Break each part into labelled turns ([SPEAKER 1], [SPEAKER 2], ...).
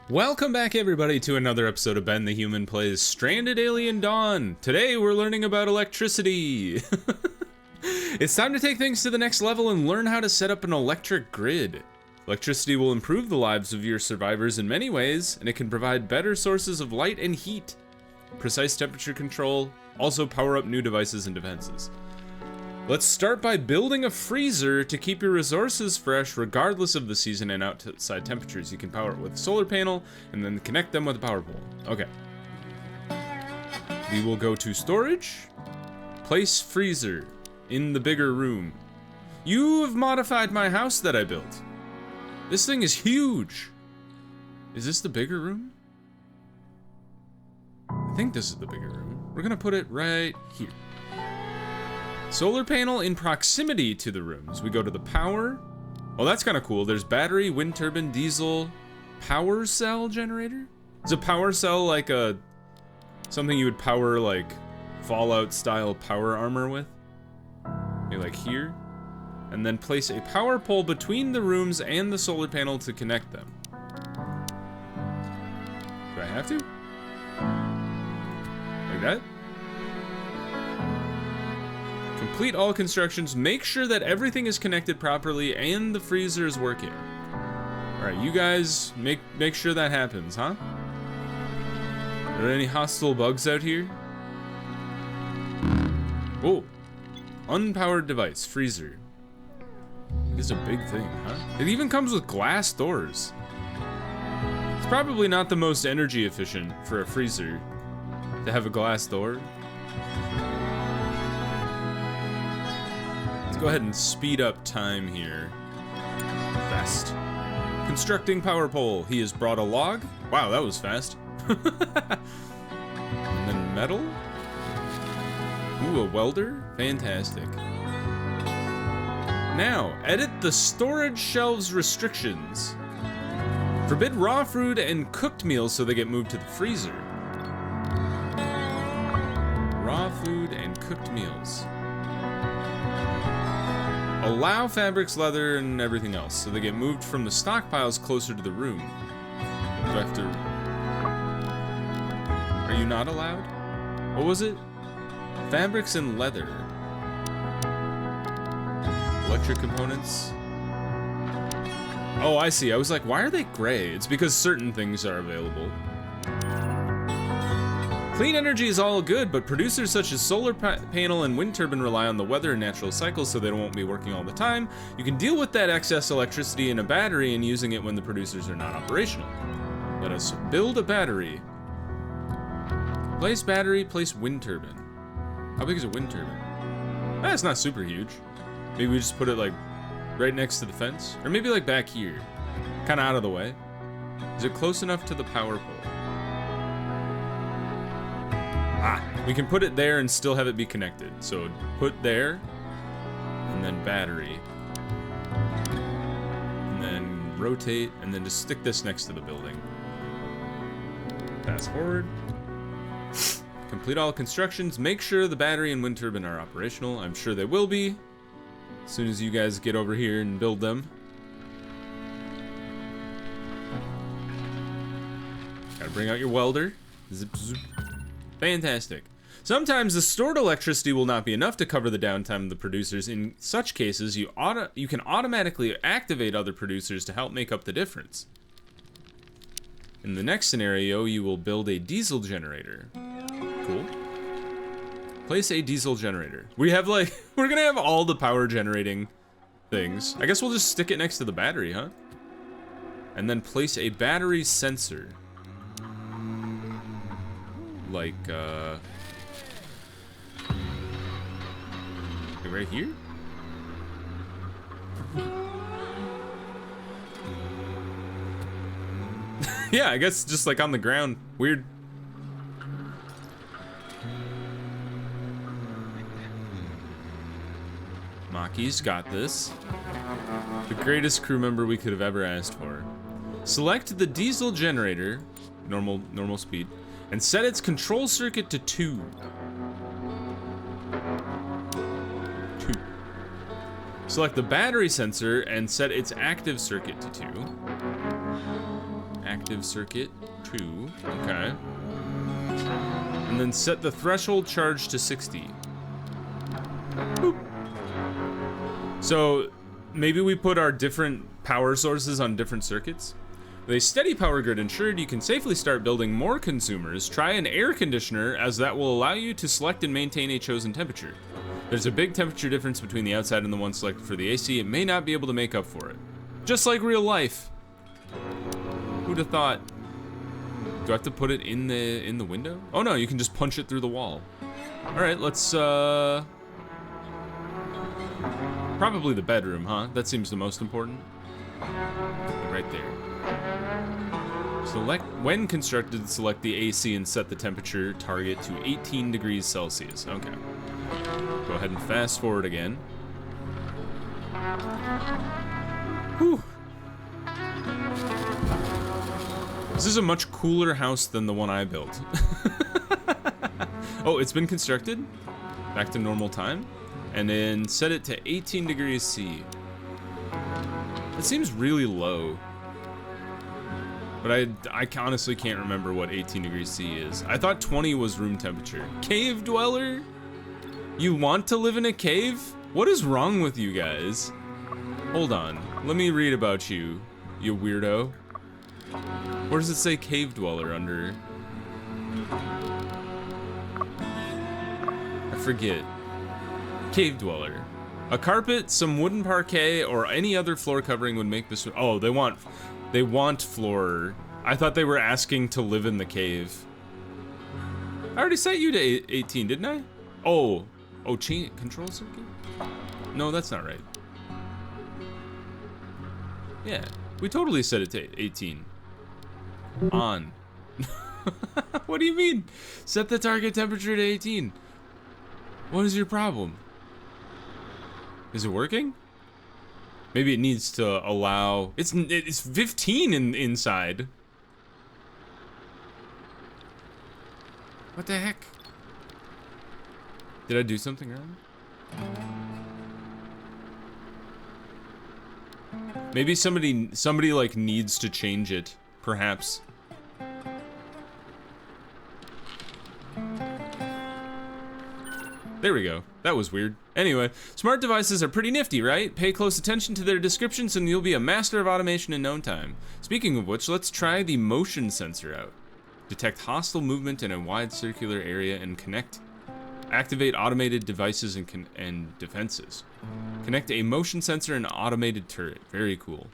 [SPEAKER 1] Welcome back everybody to another episode of Ben the Human Plays Stranded Alien Dawn. Today we're learning about electricity. It's time to take things to the next level and learn how to set up an electric grid. Electricity will improve the lives of your survivors in many ways, and it can provide better sources of light and heat, precise temperature control, also power up new devices and defenses. Let's start by building a freezer to keep your resources fresh regardless of the season and outside temperatures. You can power it with a solar panel and then connect them with a power pole. Okay. We will go to storage, place freezer in the bigger room. You have modified my house that I built. This thing is huge. Is this the bigger room? I think this is the bigger room. We're gonna put it right here. Solar panel in proximity to the rooms. We go to the power. Oh, that's kind of cool. There's battery, wind turbine, diesel, power cell generator. Is a power cell like something you would power like Fallout style power armor with? Maybe like here. And then place a power pole between the rooms and the solar panel to connect them. Do I have to? Like that? Complete all constructions, make sure that everything is connected properly and the freezer is working. Alright, you guys, make sure that happens, huh? Are there any hostile bugs out here? Oh, unpowered device, freezer. This is a big thing, huh? It even comes with glass doors. It's probably not the most energy efficient for a freezer to have a glass door. Go ahead and speed up time here. Fast. Constructing power pole. He has brought a log. Wow, that was fast. And then metal. Ooh, a welder. Fantastic. Now, edit the storage shelves restrictions. Forbid raw food and cooked meals so they get moved to the freezer. Raw food and cooked meals. Allow fabrics, leather, and everything else, so they get moved from the stockpiles closer to the room. Do I have to... Are you not allowed? What was it? Fabrics and leather. Electric components. Oh, I see. I was like, why are they gray? It's because certain things are available. Clean energy is all good, but producers such as solar panel and wind turbine rely on the weather and natural cycles, so they won't be working all the time. You can deal with that excess electricity in a battery and using it when the producers are not operational. Let us build a battery. Place battery, place wind turbine. How big is a wind turbine? It's not super huge. Maybe we just put it like right next to the fence, or maybe like back here, kind of out of the way. Is it close enough to the power pole? We can put it there and still have it be connected. So put there, and then battery. And then rotate, and then just stick this next to the building. Fast forward. Complete all constructions. Make sure the battery and wind turbine are operational. I'm sure they will be, as soon as you guys get over here and build them. Gotta bring out your welder. Zip, zip. Fantastic. Sometimes the stored electricity will not be enough to cover the downtime of the producers. In such cases, you can automatically activate other producers to help make up the difference. In the next scenario, you will build a diesel generator. Cool. Place a diesel generator. We have like, we're gonna have all the power generating things. I guess we'll just stick it next to the battery, huh? And then place a battery sensor. Like, right here? Yeah, I guess just like on the ground. Weird. Maki's got this. The greatest crew member we could have ever asked for. Select the diesel generator, normal speed, and set its control circuit to 2. Select the battery sensor and set its active circuit to 2. Active circuit 2. Okay. And then set the threshold charge to 60. Boop. So maybe we put our different power sources on different circuits. With a steady power grid ensured, you can safely start building more consumers. Try an air conditioner, as that will allow you to select and maintain a chosen temperature. There's a big temperature difference between the outside and the one selected for the AC. It may not be able to make up for it. Just like real life. Who'd have thought? Do I have to put it in the window? Oh no, you can just punch it through the wall. All right, let's probably the bedroom, huh? That seems the most important. Right there. Select, when constructed, select the AC and set the temperature target to 18 degrees Celsius. Okay. Go ahead and fast forward again. Whew. This is a much cooler house than the one I built. Oh, it's been constructed. Back to normal time. And then set it to 18 degrees C. It seems really low. But I honestly can't remember what 18 degrees C is. I thought 20 was room temperature. Cave dweller? You want to live in a cave? What is wrong with you guys? Hold on. Let me read about you, you weirdo. Where does it say cave dweller under? I forget. Cave dweller. A carpet, some wooden parquet, or any other floor covering would make this. Oh, they want floor. I thought they were asking to live in the cave. I already set you to 18, didn't I? Oh, change control circuit? No, that's not right. Yeah, we totally set it to 18. On. What do you mean? Set the target temperature to 18. What is your problem? Is it working? Maybe it needs to allow. It's 15 inside. What the heck? Did I do something wrong? Maybe somebody like needs to change it, perhaps. There we go. That was weird. Anyway, smart devices are pretty nifty, right? Pay close attention to their descriptions and you'll be a master of automation in no time. Speaking of which, let's try the motion sensor out. Detect hostile movement in a wide circular area and activate automated devices and defenses. Connect a motion sensor and automated turret. Very cool.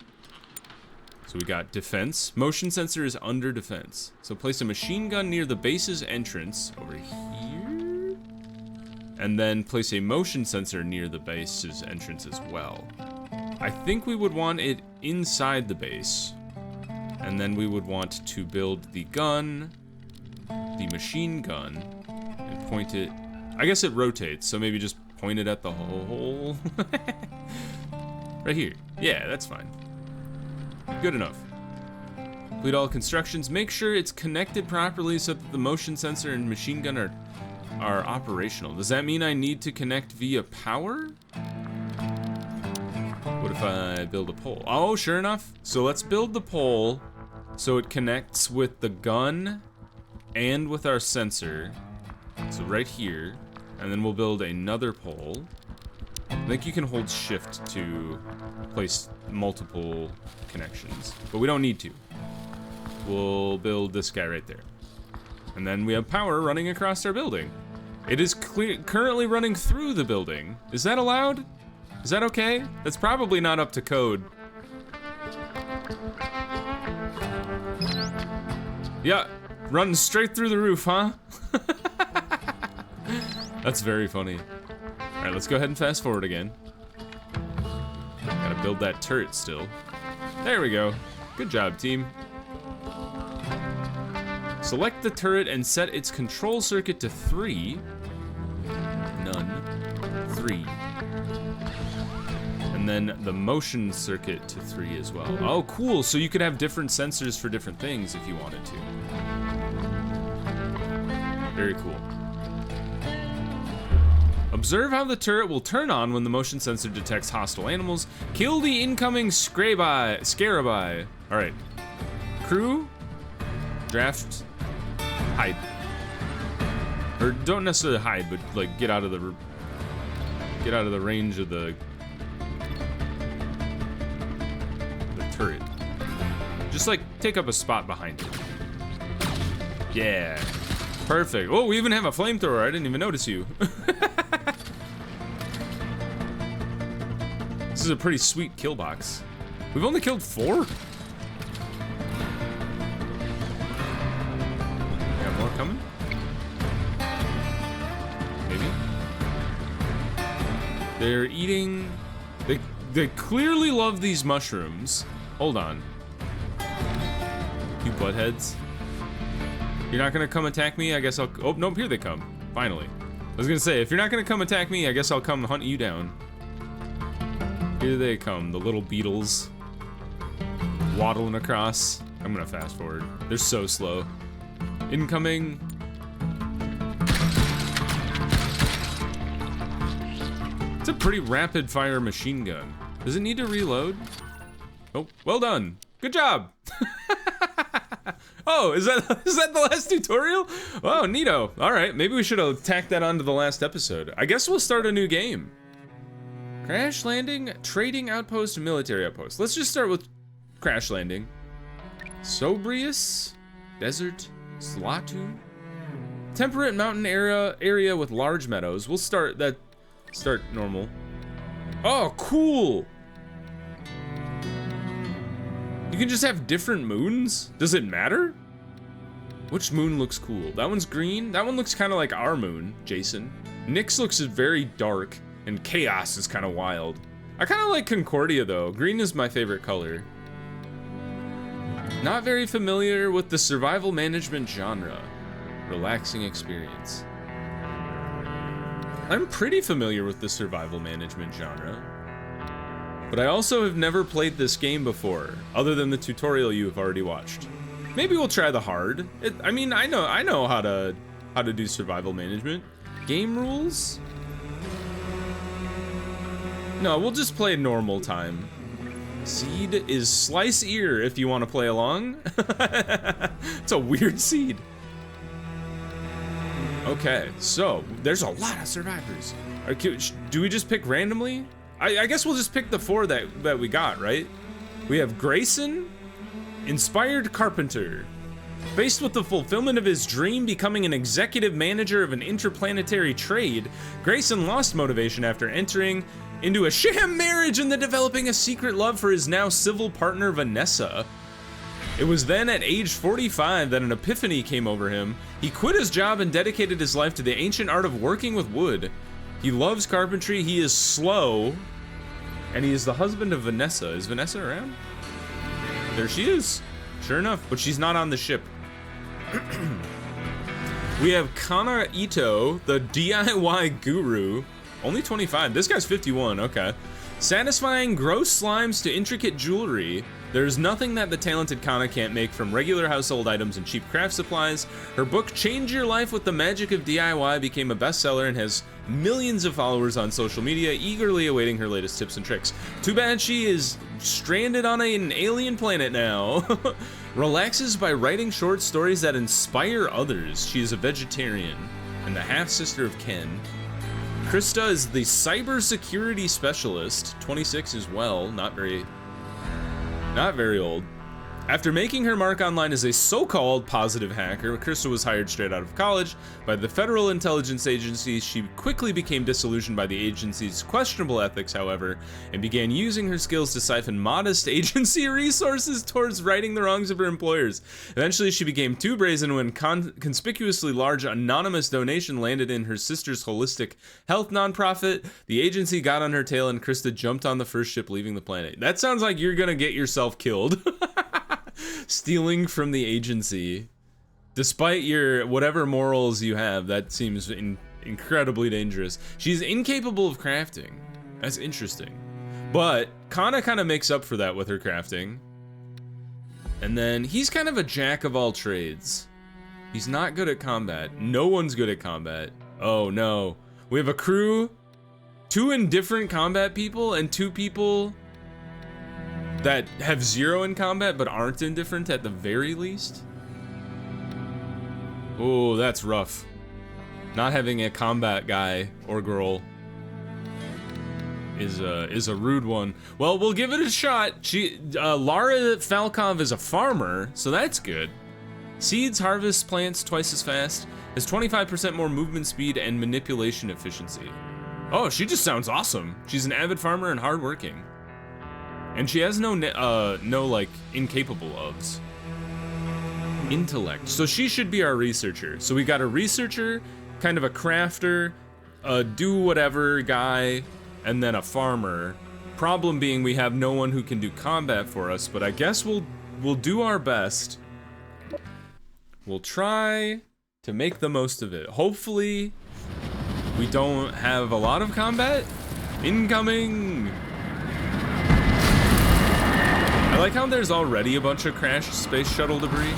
[SPEAKER 1] So we got defense. Motion sensor is under defense. So place a machine gun near the base's entrance over here. And then place a motion sensor near the base's entrance as well. I think we would want it inside the base. And then we would want to build the gun, the machine gun, and point it. I guess it rotates, so maybe just point it at the hole. Right here. Yeah, that's fine. Good enough. Complete all constructions. Make sure it's connected properly so that the motion sensor and machine gun are operational. Does that mean I need to connect via power? What if I build a pole? Oh, sure enough. So let's build the pole so it connects with the gun and with our sensor. So right here. And then we'll build another pole. I think you can hold shift to place multiple connections, but we don't need to. We'll build this guy right there. And then we have power running across our building. It is currently running through the building. Is that allowed? Is that okay? That's probably not up to code. Yeah, running straight through the roof, huh? That's very funny. All right, let's go ahead and fast forward again. Gotta build that turret still. There we go. Good job, team. Select the turret and set its control circuit to 3. None. 3. And then the motion circuit to 3 as well. Oh, cool. So you could have different sensors for different things if you wanted to. Very cool. Observe how the turret will turn on when the motion sensor detects hostile animals. Kill the incoming scarabai. All right. Crew, draft, hide. Or don't necessarily hide, but like get out of the range of the turret. Just like take up a spot behind it. Yeah. Perfect. Oh, we even have a flamethrower. I didn't even notice you. This is a pretty sweet kill box. We've only killed 4? Got more coming? Maybe? They're eating... They clearly love these mushrooms. Hold on. You buttheads. You're not gonna come attack me? I guess I'll... Oh, nope, here they come. Finally. I was gonna say, if you're not gonna come attack me, I guess I'll come hunt you down. Here they come, the little beetles. Waddling across. I'm gonna fast forward. They're so slow. Incoming. It's a pretty rapid fire machine gun. Does it need to reload? Oh, well done. Good job. Oh, is that the last tutorial? Oh, neato. All right, maybe we should have tacked that onto the last episode. I guess we'll start a new game. Crash landing, trading outpost, military outpost. Let's just start with crash landing. Sobrius, desert, Slatu, temperate mountain area with large meadows. We'll start normal. Oh, cool. You can just have different moons? Does it matter? Which moon looks cool? That one's green. That one looks kind of like our moon, Jason. Nyx looks very dark, and Chaos is kind of wild. I kind of like Concordia though. Green is my favorite color. Not very familiar with the survival management genre. Relaxing experience. I'm pretty familiar with the survival management genre. But I also have never played this game before, other than the tutorial you have already watched. Maybe we'll try the hard. I mean, I know how to do survival management. Game rules? No, we'll just play normal time. Seed is slice ear if you want to play along. It's a weird seed. Okay, so there's a lot of survivors. Do we just pick randomly? I guess we'll just pick the 4 that we got, right? We have Grayson, inspired carpenter. Faced with the fulfillment of his dream, becoming an executive manager of an interplanetary trade, Grayson lost motivation after entering into a sham marriage and then developing a secret love for his now civil partner, Vanessa. It was then at age 45 that an epiphany came over him. He quit his job and dedicated his life to the ancient art of working with wood. He loves carpentry, he is slow, and he is the husband of Vanessa. Is Vanessa around? There she is. Sure enough, but she's not on the ship. We have Kana Ito, the DIY guru. Only 25. This guy's 51. Okay. Satisfying gross slimes to intricate jewelry. There's nothing that the talented Kana can't make, from regular household items and cheap craft supplies. Her book, Change Your Life with the Magic of DIY, became a bestseller and has millions of followers on social media, eagerly awaiting her latest tips and tricks. Too bad she is stranded on an alien planet now. Relaxes by writing short stories that inspire others. She is a vegetarian and the half-sister of Ken. Krista is the cybersecurity specialist, 26 as well, not very old. After making her mark online as a so-called positive hacker, Krista was hired straight out of college by the Federal Intelligence Agency. She quickly became disillusioned by the agency's questionable ethics, however, and began using her skills to siphon modest agency resources towards righting the wrongs of her employers. Eventually, she became too brazen when conspicuously large anonymous donation landed in her sister's holistic health nonprofit. The agency got on her tail and Krista jumped on the first ship leaving the planet. That sounds like you're gonna get yourself killed. Stealing from the agency, despite your whatever morals you have, that seems incredibly dangerous. She's incapable of crafting. That's interesting, but Kana kind of makes up for that with her crafting. And then he's kind of a jack of all trades. He's not good at combat. No one's good at combat. Oh no, we have a crew, 2 indifferent combat people and 2 people that have 0 in combat but aren't indifferent at the very least. Oh, that's rough. Not having a combat guy or girl is a rude one. Well, we'll give it a shot. Lara Falkov is a farmer, so that's good. Seeds, harvest plants twice as fast. Has 25% more movement speed and manipulation efficiency. Oh, she just sounds awesome. She's an avid farmer and hardworking. And she has no like incapable ofs. Intellect. So she should be our researcher. So we got a researcher, kind of a crafter, a do whatever guy, and then a farmer. Problem being we have no one who can do combat for us, but I guess we'll do our best. We'll try to make the most of it. Hopefully we don't have a lot of combat. Incoming! I like how there's already a bunch of crashed space shuttle debris.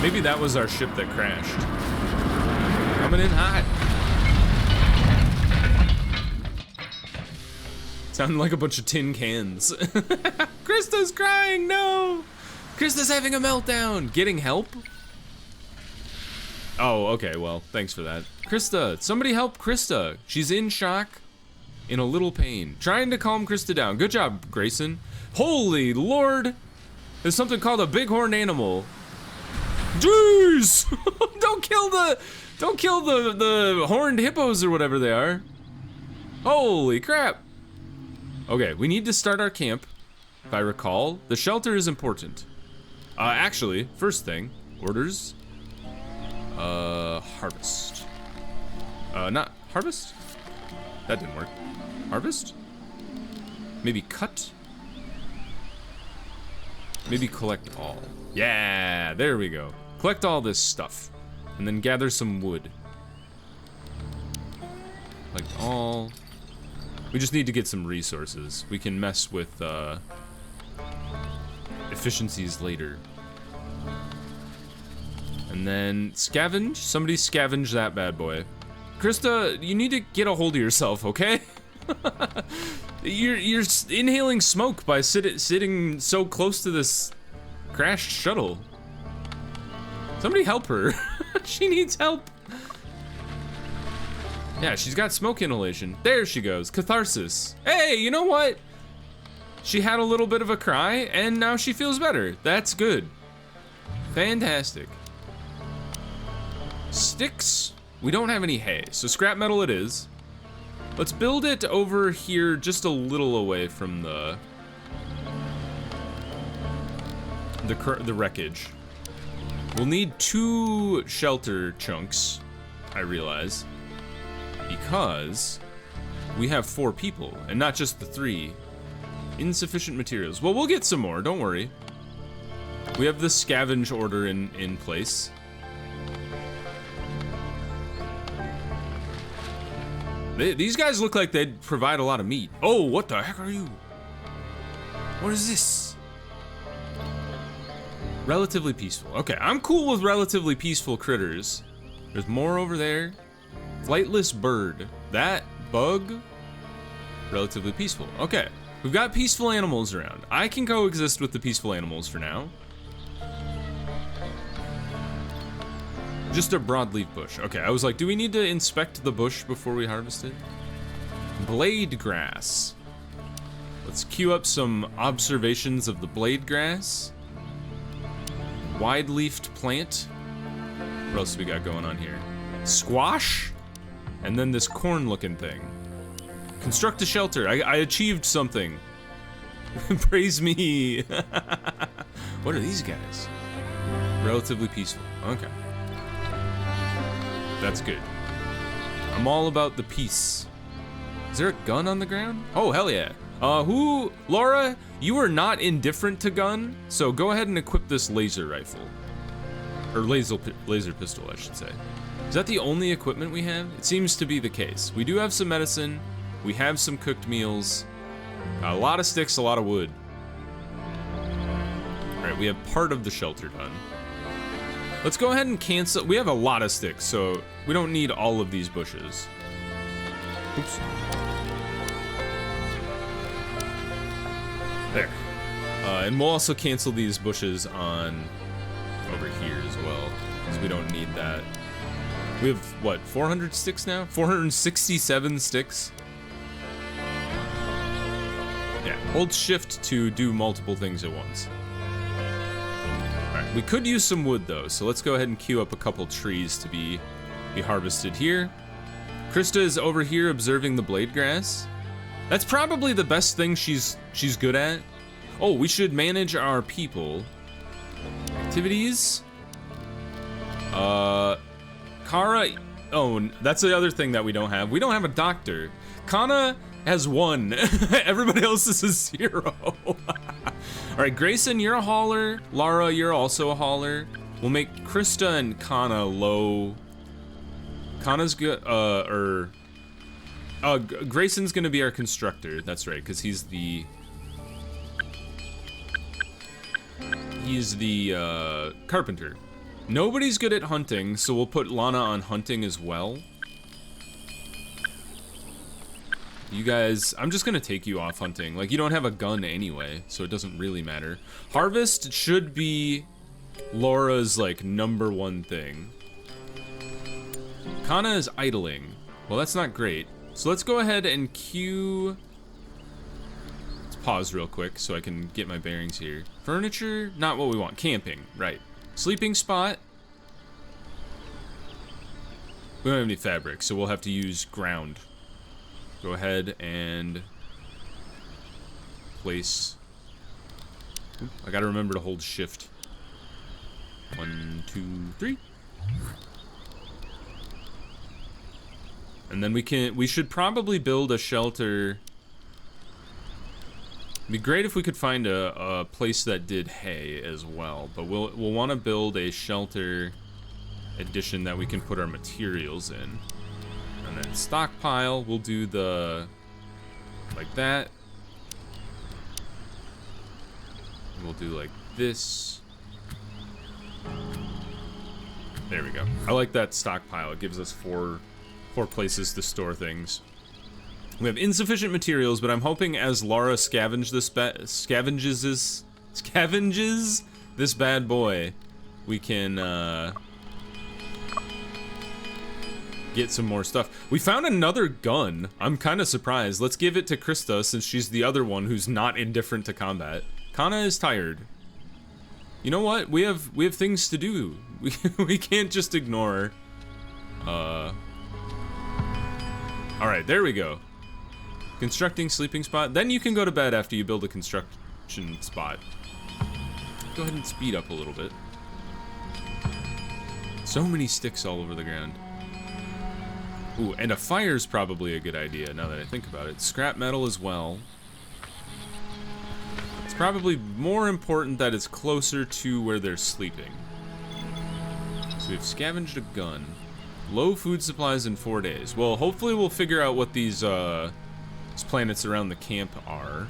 [SPEAKER 1] Maybe that was our ship that crashed. Coming in hot. Sounding like a bunch of tin cans. Krista's crying, no! Krista's having a meltdown. Getting help? Oh, okay, well, thanks for that. Krista, somebody help Krista. She's in shock, in a little pain. Trying to calm Krista down. Good job, Grayson. Holy Lord! There's something called a bighorn animal. Jeez! Don't kill the horned hippos or whatever they are. Holy crap! Okay, we need to start our camp. If I recall, the shelter is important. Actually, first thing, orders. Harvest. Not harvest? That didn't work. Harvest? Maybe cut? Maybe collect all. Yeah, there we go. Collect all this stuff. And then gather some wood. Collect all. We just need to get some resources. We can mess with, efficiencies later. And then scavenge. Somebody scavenge that bad boy. Krista, you need to get a hold of yourself, okay? You're inhaling smoke by sitting so close to this crashed shuttle. Somebody help her. She needs help. Yeah, she's got smoke inhalation. There she goes. Catharsis. Hey, you know what? She had a little bit of a cry, and now she feels better. That's good. Fantastic. Sticks. We don't have any hay, so scrap metal it is. Let's build it over here just a little away from the wreckage. We'll need 2 shelter chunks, I realize, because we have 4 people and not just the 3. Insufficient materials. Well, we'll get some more, don't worry. We have the scavenge order in place. These guys look like they'd provide a lot of meat. Oh, what the heck are you? What is this? Relatively peaceful. Okay, I'm cool with relatively peaceful critters. There's more over there. Flightless bird. That bug. Relatively peaceful. Okay, we've got peaceful animals around. I can coexist with the peaceful animals for now. Just a broadleaf bush. Okay, I was like, do we need to inspect the bush before we harvest it? Blade grass. Let's queue up some observations of the blade grass. Wide-leafed plant. What else we got going on here? Squash? And then this corn-looking thing. Construct a shelter. I achieved something. Praise me. What are these guys? Relatively peaceful. Okay. That's good. I'm all about the peace. Is there a gun on the ground? Oh, hell yeah. Laura, you are not indifferent to gun, so go ahead and equip this laser rifle. Or laser pistol, I should say. Is that the only equipment we have? It seems to be the case. We do have some medicine. We have some cooked meals. A lot of sticks, a lot of wood. All right, we have part of the shelter done. Let's go ahead and cancel. We have a lot of sticks, so we don't need all of these bushes. Oops. There. And we'll also cancel these bushes on over here as well, because we don't need that. We have, what, 400 sticks now? 467 sticks? Yeah, hold shift to do multiple things at once. Alright, we could use some wood though, so let's go ahead and queue up a couple trees to be harvested here. Krista is over here observing the blade grass. That's probably the best thing she's good at. Oh, we should manage our people. Activities. Kara. Oh, that's the other thing that we don't have. We don't have a doctor. Kana has 1. Everybody else is a 0. All right, Grayson, you're a hauler. Lara, you're also a hauler. We'll make Krista and Kana low. Kana's good. Grayson's gonna be our constructor. That's right, because he's the carpenter. Nobody's good at hunting, so we'll put Lana on hunting as well. You guys, I'm just gonna take you off hunting. Like, you don't have a gun anyway, so it doesn't really matter. Harvest should be Laura's, like, #1 thing. Kana is idling. Well, that's not great. So let's go ahead and queue... Let's pause real quick so I can get my bearings here. Furniture, not what we want. Camping, right. Sleeping spot. We don't have any fabric, so we'll have to use ground. Go ahead and place... Oop, I gotta remember to hold shift. 1, 2, 3. And then we should probably build a shelter. It'd be great if we could find a place that did hay as well, but we'll want to build a shelter addition that we can put our materials in. And then stockpile, we'll do the like that. We'll do like this. There we go. I like that stockpile. It gives us four places to store things. We have insufficient materials, but I'm hoping as Lara scavenges this bad boy, we can get some more stuff. We found another gun. I'm kind of surprised. Let's give it to Krista since she's the other one who's not indifferent to combat. Kana is tired. You know what? We have things to do. We can't just ignore. All right, there we go. Constructing sleeping spot. Then you can go to bed after you build a construction spot. Go ahead and speed up a little bit. So many sticks all over the ground. Ooh, and a fire's probably a good idea now that I think about it. Scrap metal as well. It's probably more important that it's closer to where they're sleeping. So we've scavenged a gun. Low food supplies in 4 days. Well, hopefully we'll figure out what these planets around the camp are.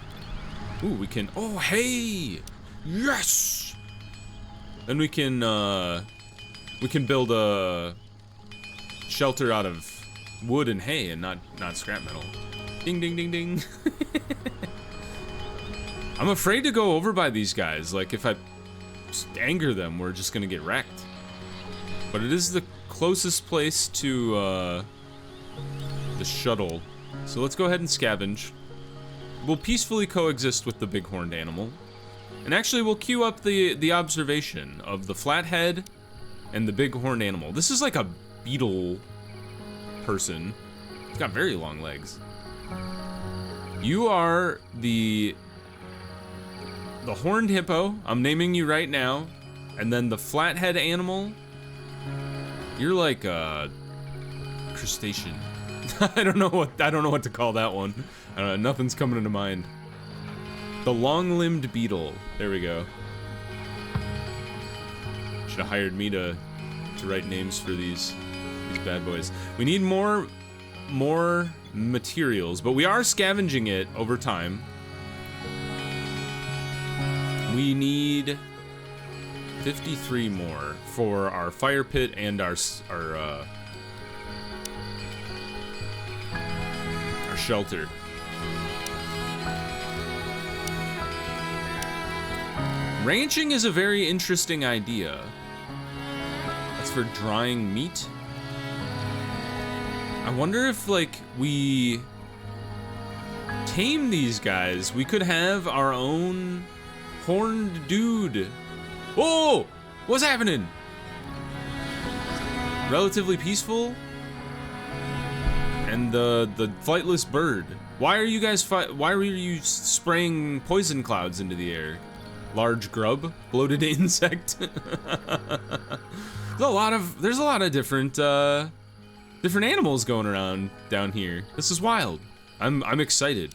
[SPEAKER 1] Ooh, we can... Oh, hey! Yes! Then we can build a shelter out of wood and hay and not scrap metal. Ding, ding, ding, ding. I'm afraid to go over by these guys. Like, if I anger them, we're just gonna get wrecked. But it is the closest place to the shuttle. So let's go ahead and scavenge. We'll peacefully coexist with the big-horned animal. And actually, we'll queue up the observation of the flathead and the big-horned animal. This is like a beetle person. It's got very long legs. You are the horned hippo. I'm naming you right now. And then the flathead animal. You're like a crustacean. I don't know what to call that one. I don't know, nothing's coming into mind. The long-limbed beetle. There we go. Should have hired me to write names for these bad boys. We need more materials, but we are scavenging it over time. We need 53 more for our fire pit and our shelter. Ranching is a very interesting idea. That's for drying meat. I wonder if, like, we tame these guys, we could have our own horned dude. Whoa! What's happening? Relatively peaceful. And the flightless bird. Why are you guys why were you spraying poison clouds into the air? Large grub, bloated insect. There's a lot of different animals going around down here. This is wild. I'm excited.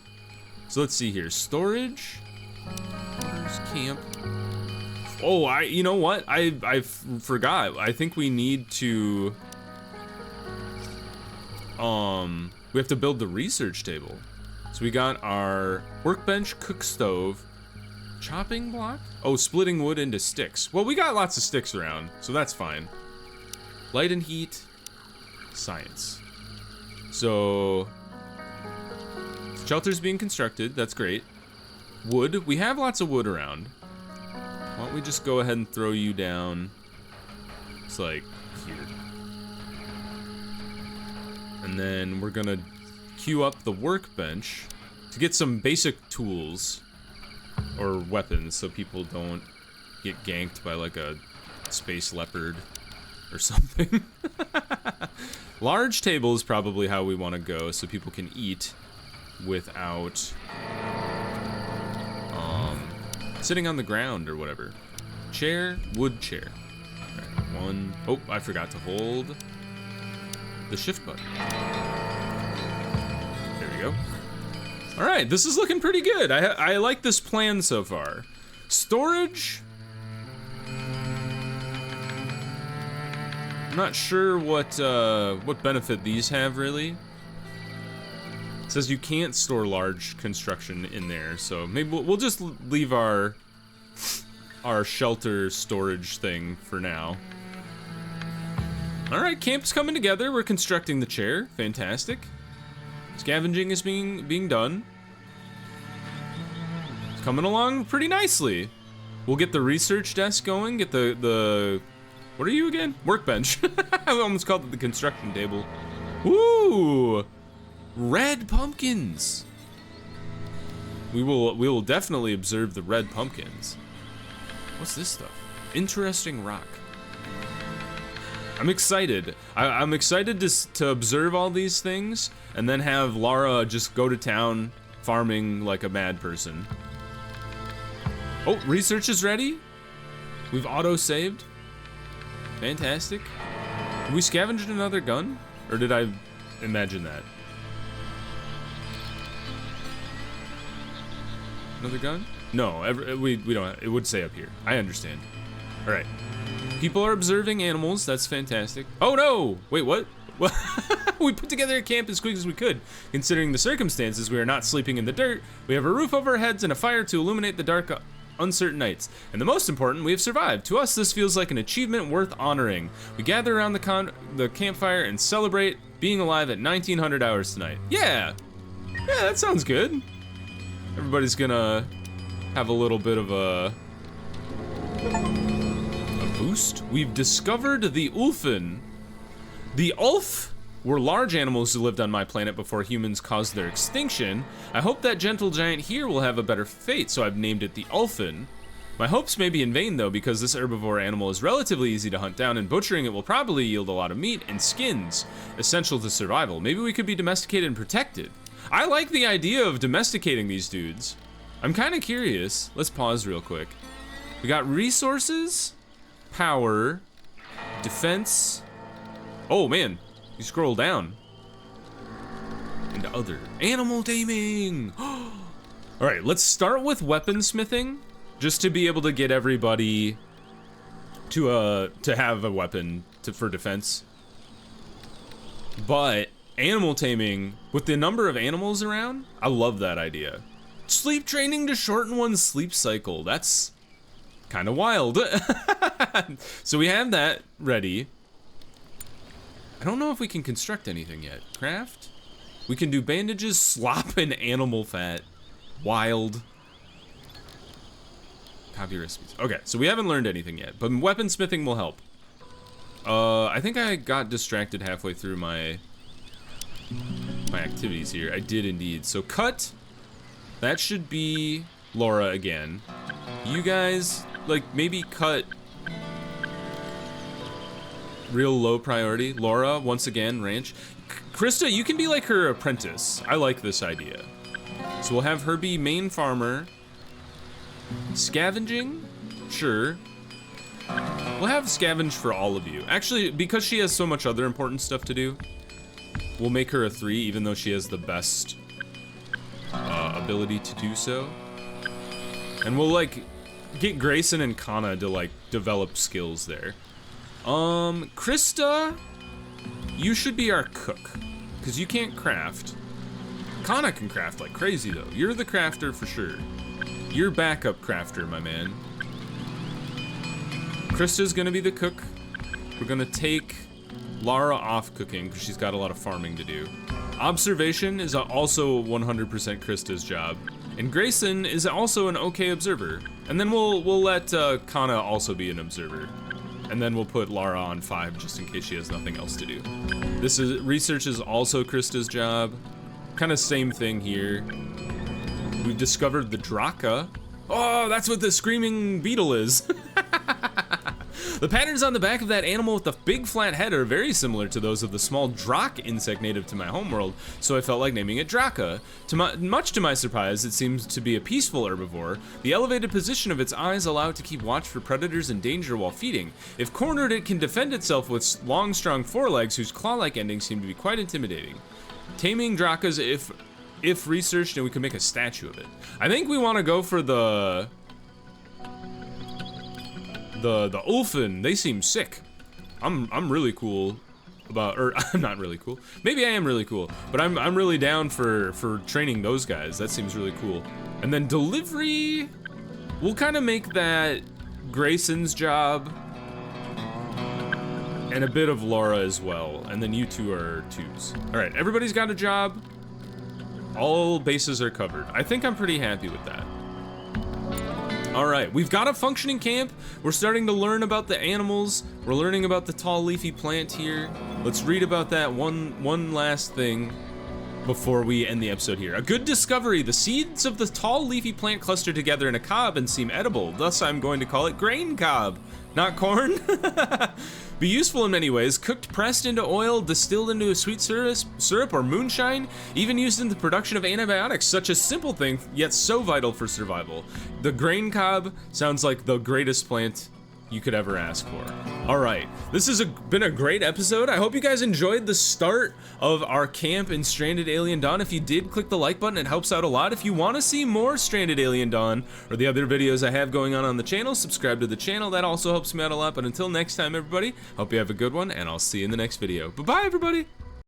[SPEAKER 1] So let's see here. Storage. There's camp. Oh, you know what? I forgot. I think we need to we have to build the research table. So we got our workbench, cook stove, chopping block. Oh, splitting wood into sticks. Well, we got lots of sticks around, so that's fine. Light and heat, science. So shelter's being constructed. That's great. Wood. We have lots of wood around. Why don't we just go ahead and throw you down? It's like here. And then we're gonna queue up the workbench to get some basic tools or weapons so people don't get ganked by like a space leopard or something. Large table is probably how we want to go so people can eat without sitting on the ground or whatever. Chair, wood chair. All right, one. Oh, I forgot to hold the shift button. There we go. All right, this is looking pretty good. I like this plan so far. Storage. I'm not sure what benefit these have really. It says you can't store large construction in there, so maybe we'll just leave our shelter storage thing for now. All right, camp's coming together. We're constructing the chair. Fantastic. Scavenging is being done. It's coming along pretty nicely. We'll get the research desk going. Get the what are you again? Workbench. I almost called it the construction table. Woo! Red pumpkins. We will definitely observe the red pumpkins. What's this stuff? Interesting rock. I'm excited. I'm excited to observe all these things and then have Lara just go to town farming like a mad person. Oh, research is ready. We've auto-saved. Fantastic. Have we scavenged another gun? Or did I imagine that? Another gun? No, we don't. It would say up here. I understand. All right. People are observing animals. That's fantastic. Oh no! Wait, what? We put together a camp as quick as we could. Considering the circumstances, we are not sleeping in the dirt. We have a roof over our heads and a fire to illuminate the dark, uncertain nights. And the most important, we have survived. To us, this feels like an achievement worth honoring. We gather around the campfire and celebrate being alive at 1900 hours tonight. Yeah! Yeah, that sounds good. Everybody's gonna have a little bit of a boost. We've discovered the Ulfen. The Ulf were large animals who lived on my planet before humans caused their extinction. I hope that gentle giant here will have a better fate, so I've named it the Ulfen. My hopes may be in vain though, because this herbivore animal is relatively easy to hunt down, and butchering it will probably yield a lot of meat and skins, essential to survival. Maybe we could be domesticated and protected. I like the idea of domesticating these dudes. I'm kind of curious. Let's pause real quick. We got resources, power, defense. Oh man, you scroll down. And other. Animal taming. All right, let's start with weaponsmithing, just to be able to get everybody to have a weapon for defense. But animal taming, with the number of animals around, I love that idea. Sleep training to shorten one's sleep cycle. That's kind of wild. So we have that ready. I don't know if we can construct anything yet. Craft? We can do bandages, slop, and animal fat. Wild. Copy recipes. Okay, so we haven't learned anything yet, but weaponsmithing will help. I think I got distracted halfway through my activities here. I did indeed. So cut. That should be Laura again. You guys, like, maybe cut real low priority. Laura, once again, ranch. Krista, you can be like her apprentice. I like this idea. So we'll have her be main farmer. Scavenging? Sure. We'll have scavenge for all of you. Actually, because she has so much other important stuff to do, we'll make her a 3, even though she has the best ability to do so. And we'll, like, get Grayson and Kana to, like, develop skills there. Krista, you should be our cook, because you can't craft. Kana can craft like crazy, though. You're the crafter for sure. You're backup crafter, my man. Krista's gonna be the cook. We're gonna take Lara off cooking because she's got a lot of farming to do. Observation is also 100% Krista's job. And Grayson is also an okay observer. And then we'll let Kana also be an observer. And then we'll put Lara on 5 just in case she has nothing else to do. Research is also Krista's job. Kind of same thing here. We've discovered the Draka. Oh, that's what the screaming beetle is. The patterns on the back of that animal with the big flat head are very similar to those of the small drak insect native to my homeworld, so I felt like naming it Draka. Much to my surprise, it seems to be a peaceful herbivore. The elevated position of its eyes allow it to keep watch for predators in danger while feeding. If cornered, it can defend itself with long, strong forelegs whose claw-like endings seem to be quite intimidating. Taming Drakas if researched, and we can make a statue of it. I think we want to go for the Ulfin. They seem sick. I'm really cool about, or I'm not really cool. Maybe I am really cool, but I'm really down for training those guys. That seems really cool. And then delivery, we'll kind of make that Grayson's job and a bit of Laura as well. And then you two are 2s. All right, everybody's got a job. All bases are covered. I think I'm pretty happy with that. All right, we've got a functioning camp. We're starting to learn about the animals. We're learning about the tall leafy plant here. Let's read about that one last thing before we end the episode here. A good discovery. The seeds of the tall leafy plant cluster together in a cob and seem edible. Thus, I'm going to call it grain cob, not corn. Be useful in many ways. Cooked, pressed into oil, distilled into a sweet syrup or moonshine, even used in the production of antibiotics. Such a simple thing, yet so vital for survival. The grain cob sounds like the greatest plant you could ever ask for. All right, this has been a great episode. I hope you guys enjoyed the start of our camp in Stranded Alien Dawn. If you did, click the like button, it helps out a lot. If you want to see more Stranded Alien Dawn or the other videos I have going on the channel, subscribe to the channel. That also helps me out a lot. But until next time, everybody, hope you have a good one, and I'll see you in the next video. Bye-bye, everybody.